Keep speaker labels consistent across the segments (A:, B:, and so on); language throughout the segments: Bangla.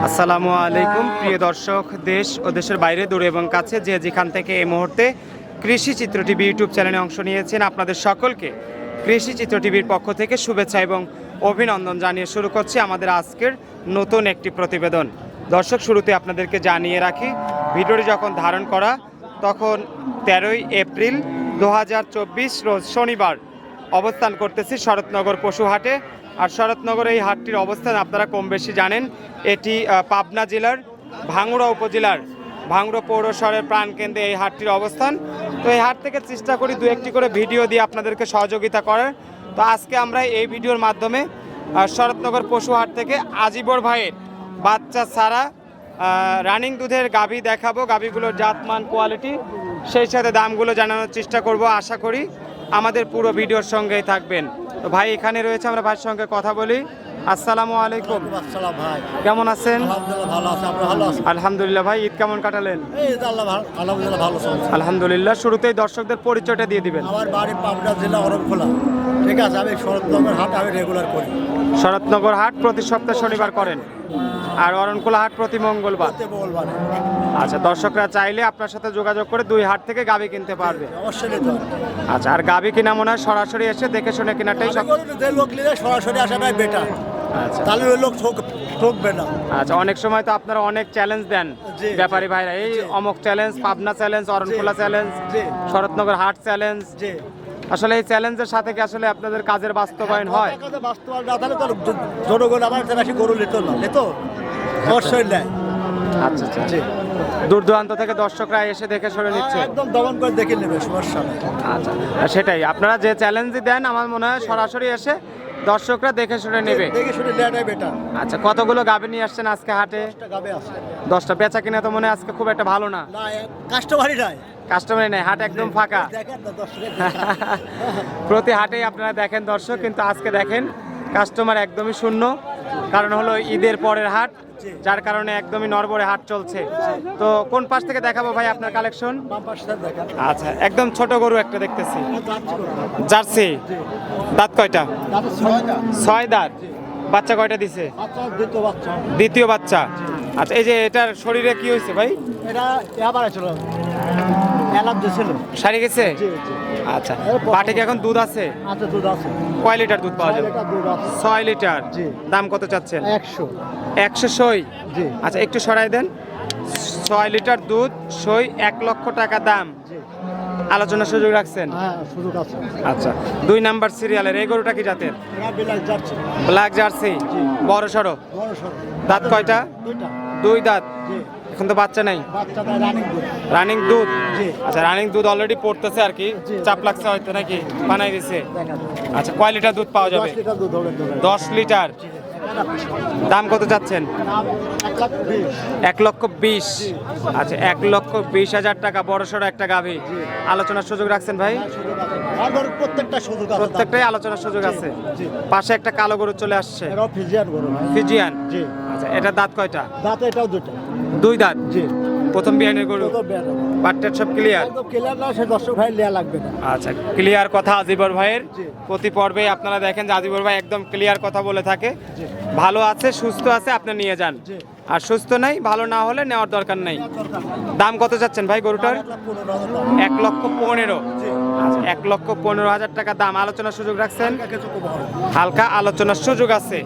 A: আসসালামু আলাইকুম প্রিয় দর্শক, দেশ ও দেশের বাইরে দূরে এবং কাছে যে যেখান থেকে এই মুহূর্তে কৃষি চিত্র টিভি ইউটিউব চ্যানেলে অংশ নিয়েছেন, আপনাদের সকলকে কৃষি চিত্র টিভির পক্ষ থেকে শুভেচ্ছা এবং অভিনন্দন জানিয়ে শুরু করছি আমাদের আজকের নতুন একটি প্রতিবেদন। দর্শক, শুরুতে আপনাদেরকে জানিয়ে রাখি, ভিডিওটি যখন ধারণ করা তখন 13ই এপ্রিল 2024 রোজ শনিবার অবস্থান করতেছি শরৎনগর পশু হাটে। আর শরৎনগর এই হাটটির অবস্থান আপনারা কম বেশি জানেন। এটি পাবনা জেলার ভাঙ্গুড়া উপজেলার ভাঙ্গুড়া পৌরসরের প্রাণকেন্দ্রে এই হাটটির অবস্থান। তো এই হাট থেকে চেষ্টা করি দু একটি করে ভিডিও দিয়ে আপনাদেরকে সহযোগিতা করার। তো আজকে আমরা এই ভিডিওর মাধ্যমে শরৎনগর পশু হাট থেকে আজিবর ভাইয়ের বাচ্চা ছাড়া রানিং দুধের গাভী দেখাবো, গাভীগুলোর জাতমান কোয়ালিটি, সেই সাথে দামগুলো জানানোর চেষ্টা করব। আশা করি আমাদের পুরো ভিডিওর সঙ্গেই থাকবেন। তো ভাই এখানে রয়েছে, আমরা ভাইয়ের সঙ্গে কথা বলি। আসসালামু আলাইকুম।
B: আসসালাম ভাই,
A: কেমন আছেন?
B: আলহামদুলিল্লাহ ভালো আছি, আপনি ভালো আছেন?
A: আলহামদুলিল্লাহ। ভাই ঈদ কেমন কাটালেন?
B: এই তো আলহামদুলিল্লাহ ভালো চলছে।
A: আলহামদুলিল্লাহ। শুরুতেই দর্শকদের পরিচয়টা দিয়ে দিবেন।
B: আমার বাড়ি পাবনা জেলা অরণখোলা, ঠিক আছে। আমি শরৎনগর হাট আমি রেগুলার করি।
A: শরৎনগর হাট প্রতি সপ্তাহে শনিবার করেন, আর অরণখোলা হাট প্রতি মঙ্গলবার।
B: বলবানে
A: আচ্ছা, দর্শকরা চাইলে আপনার সাথে যোগাযোগ করে দুই হাট থেকে গাভী কিনতে পারবে।
B: অবশ্যই নিতে হবে।
A: আচ্ছা, আর গাভী কিনা মনে হয় সরাসরি এসে দেখে শুনে কেনাটাই সব।
B: যে লোক নিলে সরাসরি আসাটাই বেটার,
A: আচ্ছা
B: তাহলে ওই লোক ঠকবে না।
A: আচ্ছা, অনেক সময় তো আপনারা অনেক চ্যালেঞ্জ দেন
B: জি।
A: ব্যাপারী ভাইরা, এই
B: জি।
A: অমক challenge, Pabna challenge, Arankhola challenge,
B: জি।
A: শরৎনগর হাট চ্যালেঞ্জ।
B: জি,
A: আসলে এই চ্যালেঞ্জের সাথে কি আসলে আপনাদের কাজের বাস্তবায়ন হয়?
B: বাস্তব না তাহলে তো জনগণ আমার বেশি গরু নিত না, নিত অবশ্যই নেয়।
A: আচ্ছা আচ্ছা,
B: জি,
A: দূর দূরান্ত থেকে দর্শকরা এসে দেখে শুনে নিচ্ছে।
B: একদম দমন করে দেখে নেবে, সমস্যা নেই।
A: আচ্ছা, সেটাই আপনারা যে চ্যালেঞ্জই দেন, আমার মনে হয় সরাসরি এসে দর্শকরা দেখে শুনে নেবে।
B: দেখে শুনে নেওয়াটাই বেটার।
A: আচ্ছা, কতগুলো গাভী নিয়ে আসছেন আজকে হাটে?
B: গাবে আছে
A: 10টা। বেচা কিনা তো মনে হয় আজকে খুব একটা ভালো না,
B: না, কাস্টমারই নাই।
A: কাস্টমার নেই, হাট একদম ফাঁকা।
B: দেখেন না,
A: প্রতি হাটেই আপনারা দেখেন দর্শক, কিন্তু আজকে দেখেন কাস্টমার একদমই শূন্য। কারণ হলো ঈদের পরের হাট, যার কারণে একদমই নড়বড়ে হাট চলছে। তো কোন পাশ থেকে দেখাবো ভাই আপনার কালেকশন? আচ্ছা, একদম ছোট গরু একটা দেখতেছি, জার্সি। দাঁত কয়টা? 6 দাঁত। বাচ্চা কয়টা দিছে? দ্বিতীয় বাচ্চা। আচ্ছা, এই যে এটার শরীরে কি হয়েছে ভাই? সারি গেছে? আচ্ছা, পাটে কি এখন দুধ আছে? কয় লিটার দুধ পাওয়া যাবে? 6 লিটার। দাম কত চাচ্ছেন? 100 সই। আচ্ছা, একটু সরাই দেন। 6 লিটার দুধ, সই 1 লক্ষ টাকা দাম। আলোচনার সুযোগ রাখছেন? আচ্ছা, 2 নাম্বার সিরিয়ালের এই গরুটা কি জাতের? Black jersey. বড় সড়ো। দাঁত কয়টা? 2 দাঁত। এখন তো বাচ্চা নাই, রানিং দুধ। আচ্ছা, রানিং দুধ অলরেডি পড়তেছে আর কি, চাপ লাগছে হয়তো নাকি, বানাই দিছে। আচ্ছা, কয় লিটার দুধ পাওয়া যাবে? 10 লিটার। দাম কত চাচ্ছেন? 1,20,000। আচ্ছা, 1,20,000 টাকা। বড় সড়ো একটা গাভী। আলোচনার সুযোগ রাখছেন ভাই? প্রত্যেকটাই আলোচনার সুযোগ আছে। পাশে একটা কালো গরু চলে আসছে, ফিজিয়ান। আচ্ছা, এটা দাঁত কয়টা? 2 দাঁত। প্রথম বিয়ানের গরু। বাট্টার সব ক্লিয়ার? আচ্ছা, ক্লিয়ার কথা আজিবর ভাইয়ের। প্রতি পর্বে আপনারা দেখেন যে আজিবর ভাই একদম ক্লিয়ার কথা বলে থাকে। ভালো আছে, সুস্থ আছে, আপনি নিয়ে যান। আর সুস্থ নাই, ভালো না হলে নেওয়ার দরকার নাই। দাম কত চাচ্ছেন ভাই গরুটার? 1,15,000। আচ্ছা, 1,15,000 টাকা দাম। আলোচনার সুযোগ রাখছেন? হালকা আলোচনার সুযোগ আছে।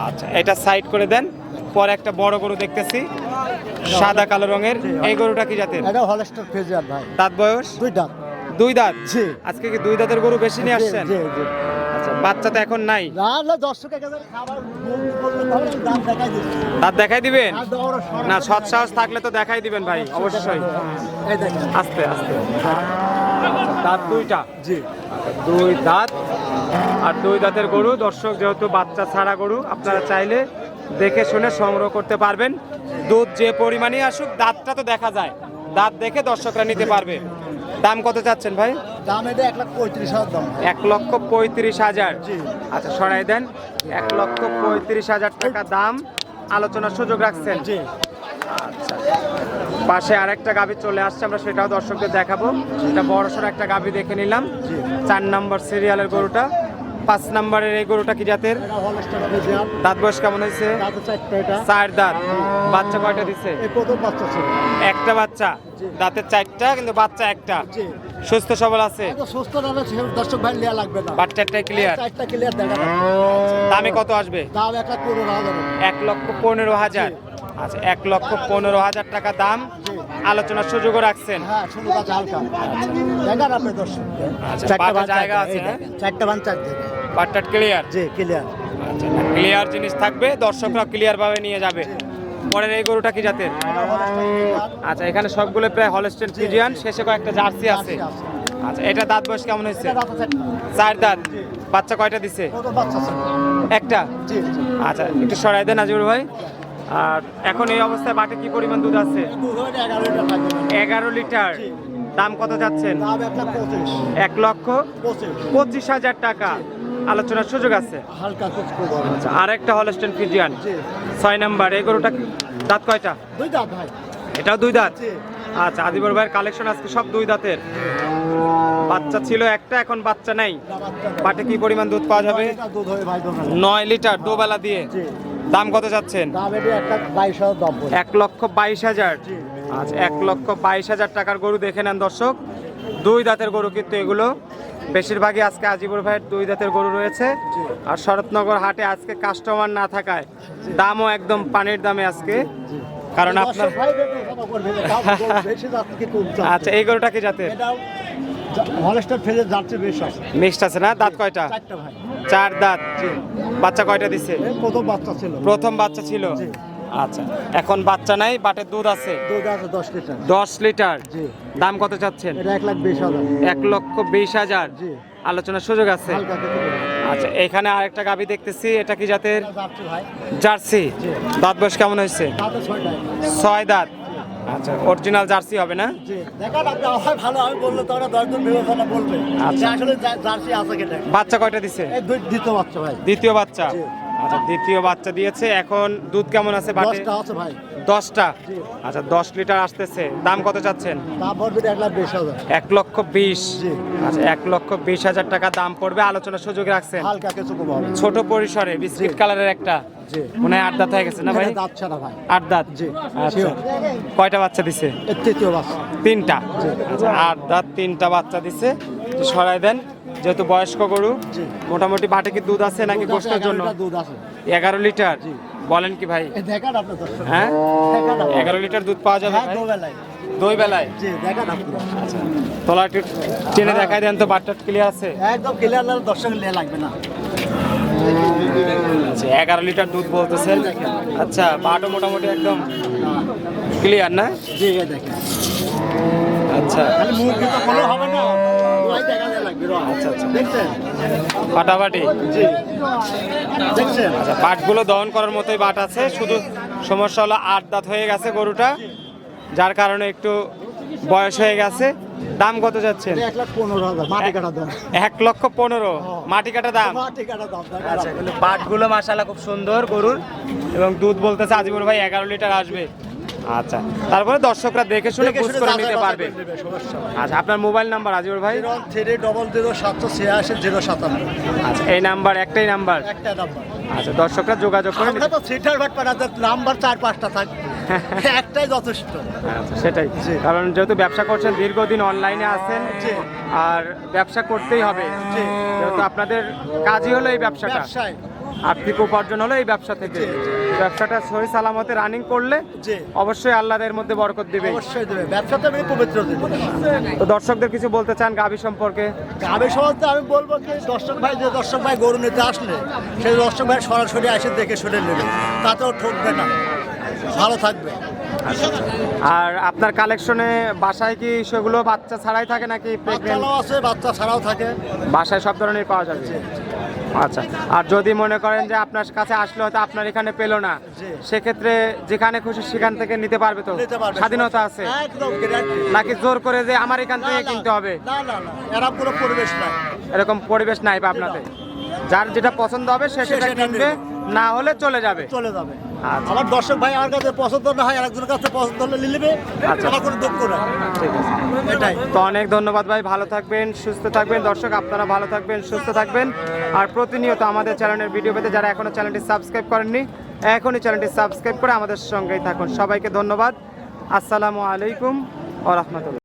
A: আচ্ছা, এটা সাইড করে দেন। পরে একটা বড় গরু দেখতেছি, সাদা কালো রঙের। এই গরুটা কি জাতের? দাঁত বয়স? 2 দাঁত। আজকে কি 2 দাঁতের গরু বেশি নিয়ে আসছেন? আচ্ছা, বাচ্চা তো এখন নাই। দাঁত দেখাই দিবেন না? সৎ সাহস থাকলে তো দেখাই দিবেন ভাই, অবশ্যই। আস্তে আস্তে। দাঁত 2টা। 2 দাঁত। আর 2 দাঁতের গরু। দর্শক, যেহেতু বাচ্চা ছাড়া গরু, আপনারা চাইলে দেখে শুনে সংগ্রহ করতে পারবেন। দুধ যে পরিমাণে আসুক, দাঁতটা তো দেখা যায়, দাঁত দেখে দর্শকরা নিতে পারবে। দাম কত চাচ্ছেন ভাই?
B: দাম এটা 1,35,000।
A: 1,35,000। আচ্ছা, সরাই দেন। 1,35,000 টাকা দাম। আলোচনার সুযোগ রাখছেন? আচ্ছা, পাশে আরেকটা গাভী চলে আসছে, আমরা সেটাও দর্শকদের দেখাবো। এটা বড়সড় একটা গাভী দেখে নিলাম, 4 নম্বর সিরিয়ালের গরুটা। 5 নম্বরের এই গরুটা কি জাতের?
B: এটা হলস্টার ফ্রিজিয়ান।
A: দাঁত বয়স কেমন হয়েছে?
B: দাঁতে চারটা এটা।
A: 4 দাঁত। বাচ্চা কয়টা দিছে?
B: এই প্রথম বাচ্চা ছিল।
A: একটা বাচ্চা। দাঁতের 4টা কিন্তু বাচ্চা একটা।
B: জি।
A: সুস্থ সবল আছে?
B: এত সুস্থ না হলে দর্শক ভাই নেওয়া লাগবে না।
A: বাচ্চাটাই ক্লিয়ার।
B: চারটা ক্লিয়ার দেখা যাবে।
A: দামে কত আসবে?
B: দাম 1,15,000
A: 1,15,000। আচ্ছা 1,15,000 টাকা দাম। আলোচনার সুযোগও রাখছেন।
B: হ্যাঁ, শুধু কাছে হালকা। দেখেন আপনি দর্শক।
A: আচ্ছা,
B: চারটা
A: বাটা
B: বাচ্চা
A: জায়গা আছে,
B: এই
A: হ্যাঁ?
B: দেখেন, চারটা বাচ্চা দেখেন।
A: বাট্টাট ক্লিয়ার।
B: জি, ক্লিয়ার।
A: আচ্ছা ক্লিয়ার জিনিস থাকবে, দর্শকরা ক্লিয়ার ভাবে নিয়ে যাবে। পরের এই গরুটা কি জাতের?
B: এটা হলস্টার ফ্রিজিয়ান।
A: আচ্ছা এখানে সবগুলো প্রায় হলস্টেন ফ্রিজিয়ান, শেষে কয়েকটা জার্সি আছে।
B: আছে।
A: আচ্ছা এটা দাঁত বয়স কেমন হয়েছে?
B: এটা দাঁতে চারটা।
A: 4 দাঁত। বাচ্চা কয়টা দিছে?
B: প্রথম বাচ্চা ছিল।
A: একটা।
B: জি, জি।
A: আচ্ছা একটু সরাই দেন আজিবুর ভাই। আর এখন এই অবস্থায় বাটে কি পরিমাণ দুধ আছে?
B: দুধ হলে 11 লিটার থাকবে।
A: 11 লিটার।
B: জি।
A: দাম কত যাচ্ছেন?
B: দাম 1,25,000
A: 1,25,000 টাকা। আলোচনার সুযোগ আছে।
B: হালকা কুচ করবো।
A: আচ্ছা আর একটা হলস্টেন ফ্রিজিয়ান,
B: জি।
A: 6 নাম্বার। এই গরুটা কি- দাঁত কয়টা?
B: দুই দাঁত ভাই।
A: এটাও 2 দাঁত।
B: জি।
A: আচ্ছা আজিবুর ভাইয়ের কালেকশন আজকে সব 2 দাঁতের। বাচ্চা ছিল একটা, এখন বাচ্চা নাই। বাটে কি পরিমাণ দুধ পাওয়া যাবে?
B: দুধ হবে ভাই দোকানে।
A: 9 লিটার দুবেলা দিয়ে।
B: জি।
A: দাম কত যাচ্ছেন?
B: দাম এটি 1,22,000 দাম পড়বে।
A: 1,22,000।
B: জি।
A: আচ্ছা 1,22,000 টাকার গরু দেখে নেন দর্শক। 2 দাঁতের গরু কিন্তু এগুলো। বেশিরভাগই আজকে আজিবুর ভাইয়ের 2 দাঁতের গরু রয়েছে।
B: জি।
A: আর শরৎনগর হাটে আজকে কাস্টমার না থাকায় দামও একদম পানির দামে আজকে। কারণ আপনার
B: দর্শক ভাই দেখুন, ক্ষমা করবে, এটা দাম বেশি যাচ্ছে কি কম যাচ্ছে।
A: আচ্ছা এই গরুটা কি জাতের?
B: এটাও হলস্টার ফ্রিজিয়ান যাচ্ছে বেশি আছে।
A: মিক্সড আছে না? দাঁত কয়টা?
B: চারটা ভাই।
A: 4 দাঁত। বাচ্চা কয়টা দিছে?
B: এই প্রথম বাচ্চা ছিল।
A: প্রথম বাচ্চা ছিল।
B: জি।
A: আচ্ছা এখন বাচ্চা নাই, বাটের দুধ আছে
B: দুধ আছে 10 লিটার।
A: 10 লিটার।
B: জি।
A: দাম কত চাচ্ছেন?
B: এটা 1,20,000।
A: 1,20,000।
B: জি।
A: আলোচনার সুযোগ আছে।
B: হালকা কিছু করবো।
A: আচ্ছা এখানে আরেকটা গাভী দেখতেছি, এটা কি জাতের?
B: এটা যাচ্ছে ভাই।
A: জার্সি।
B: জি।
A: দাঁত বয়স কেমন হয়েছে?
B: দাঁতে 6টা।
A: 6 দাঁত। আচ্ছা অরিজিনাল জার্সি হবে না?
B: জি। দেখেন আপনি আমার ভালো আমি বললে তো ওরা 10 জন বিবেচনা বলবে।
A: আচ্ছা।
B: যে আসলে জার্সি আছে কেটে।
A: বাচ্চা কয়টা দিছে?
B: এই দ্বিতীয় বাচ্চা ভাই।
A: দ্বিতীয় বাচ্চা।
B: জি।
A: আচ্ছা দ্বিতীয় বাচ্চা দিয়েছে। এখন দুধ কেমন আছে বাটে?
B: 10টা আছে ভাই।
A: 10টা।
B: জি।
A: আচ্ছা 10 লিটার আসতেছে। দাম কত চাচ্ছেন?
B: দাম পড়বে 1,20,000।
A: 1,20,000।
B: জি।
A: আচ্ছা 1,20,000 টাকা দাম পড়বে। আলোচনার সুযোগ রাখছেন।
B: হালকা কিছু কম হবে।
A: ছোট পরিসরে বিস্কিট কালারের একটা,
B: জি।
A: মনে হয় 8 দাঁত হয়ে গেছে না ভাই?
B: এটা দাঁত ছাড়া ভাই।
A: 8 দাঁত।
B: জি।
A: আচ্ছা
B: Sure।
A: কয়টা বাচ্চা দিছে?
B: এর তৃতীয় বাচ্চা।
A: 3টা। আচ্ছা 8 দাঁত 3টা বাচ্চা দিছে। একটু সরাই দেন, যেহেতু বয়স্ক গরু।
B: জি।
A: মোটামুটি বাটে কি দুধ আছে নাকি
B: দুধ আছে,
A: গোশতের
B: 11
A: জন্য?
B: লিটার দুধ আছে।
A: 11 লিটার।
B: জি।
A: বলেন কি ভাই?
B: এই দেখেন আপনি দর্শক।
A: হ্যাঁ
B: দেখেন আপনি।
A: 11 লিটার দুধ পাওয়া যাবে
B: হ্যাঁ,
A: ভাই?
B: দুবেলায়।
A: দুই বেলায়।
B: জি, দেখেন আপনি।
A: আচ্ছা তোলা একটু টেনে দেখাই দেন তো, বাটটা ক্লিয়ার আছে?
B: একদম ক্লিয়ার না, দর্শক নিয়ে লাগবে না।
A: আচ্ছা 11 লিটার দুধ বলতেছেন। আচ্ছা বাটও মোটামুটি একদম ক্লিয়ার না?
B: জি, এই দেখেন।
A: আচ্ছা
B: খালি মুখ কিন্তু কোনো হবে না। দোয়াই দেখা যায় লাগবে।
A: আচ্ছা, আচ্ছা।
B: দেখছেন?
A: ফাটাফাটি।
B: জি। দেখছেন?
A: আচ্ছা বাটগুলো দহন করার মতোই বাট আছে, শুধু সমস্যা হলো 8 দাঁত হয়ে গেছে গরুটা, যার কারণে একটু বয়স হয়ে গেছে। দাম কত যাচ্ছেন?
B: 1,15,000 মাটি কাটা দাম।
A: 1,15,000 মাটি কাটা দাম।
B: মাটি কাটা দাম। দেখেন
A: আচ্ছা
B: আপনি।
A: কিন্তু পাটগুলো মাশাআল্লাহ খুব সুন্দর গরুর, এবং দুধ বলতেছে আজিবুর ভাই 11 লিটার আসবে। আচ্ছা তারপরে দর্শকরা দেখে শুনে
B: দেখে
A: বুঝ
B: শুনে
A: করে
B: যাচাই
A: নিতে
B: বাছাই
A: পারবে।
B: করে নেবে, সমস্যা নেই।
A: আচ্ছা আপনার মোবাইল নাম্বার আজিবুর ভাই?
B: 03000
A: আচ্ছা এই নাম্বার একটাই নাম্বার।
B: একটা নাম্বার।
A: আচ্ছা দর্শকরা যোগাযোগ করে
B: আমরা
A: নিতে।
B: তো সিটার বাট পাঠাতে নাম্বার 4-5টা থাকবে। একটাই যথেষ্ট।
A: আচ্ছা সেটাই,
B: জি।
A: কারণ যেহেতু ব্যবসা করছেন, দীর্ঘদিন অনলাইনে আছেন,
B: জি।
A: আর ব্যবসা করতেই হবে,
B: জি।
A: যেহেতু আপনাদের কাজই হলো এই ব্যবসাটা,
B: ব্যবসায়।
A: আর্থিক উপার্জন হলো এই ব্যবসা থেকে।
B: জি, জি।
A: ব্যবসাটা সহি সালামতে রানিং করলে
B: জি।
A: অবশ্যই আল্লাহ এর মধ্যে বরকত দিবে।
B: অবশ্যই দেবে। ব্যবসাতে আমি পবিত্র দেবে।
A: তো দর্শকদের কিছু বলতে চান গাভী সম্পর্কে?
B: আমি সমাজে আমি বলবো কি দর্শক ভাই গরু নিতে আসলে সেই দর্শক ভাই সরাসরি এসে দেখে শুনে নেবে, তাতেও ঠকবে না, ভালো থাকবে।
A: আর আপনার কালেকশনে বাসায় কি সেগুলো বাচ্চা ছাড়াই থাকে নাকি প্রেগনেন্ট?
B: বাচ্চারাও আছে, বাচ্চা ছাড়াও থাকে।
A: বাসায় সব ধরনের পাওয়া যাবে। আচ্ছা আর যদি মনে করেন যে আপনার কাছে আসলে হয়তো আপনার এখানে পেলো না,
B: জি।
A: সেক্ষেত্রে যেখানে খুশি সেখান থেকে নিতে পারবে তো?
B: নিতে পারবে।
A: স্বাধীনতা আছে?
B: একদম গ্যারান্টি।
A: নাকি জোর করে যে আমার এখান থেকে
B: না, না,
A: কিনতে হবে,
B: না না না, এরা পুরো পরিবেশ নাই।
A: এরকম পরিবেশ নাই বা আপনাদের? যার যেটা পছন্দ হবে সে
B: সে
A: সেটা
B: সেটা
A: কিনবে,
B: নেবে।
A: না হলে চলে যাবে।
B: চলে যাবে।
A: আচ্ছা।
B: আমার দর্শক ভাই আমার কাছে পছন্দ না হয় আরেকজনের কাছে পছন্দ হলে নিয়ে নেবে,
A: আচ্ছা।
B: আমার কোনো দুঃখ নাই।
A: ঠিক আছে।
B: এটাই।
A: তো অনেক ধন্যবাদ ভাই, ভালো থাকবেন, সুস্থ থাকবেন। দর্শক আপনারা ভালো থাকবেন, সুস্থ থাকবেন। আর প্রতিনিয়ত আমাদের চ্যানেলের ভিডিও পেতে যারা এখনো চ্যানেলটি সাবস্ক্রাইব করেননি, এখনই চ্যানেলটি সাবস্ক্রাইব করে আমাদের সঙ্গেই থাকুন। সবাইকে ধন্যবাদ। আসসালামু আলাইকুম ওয়া রাহমাতুল্লাহ।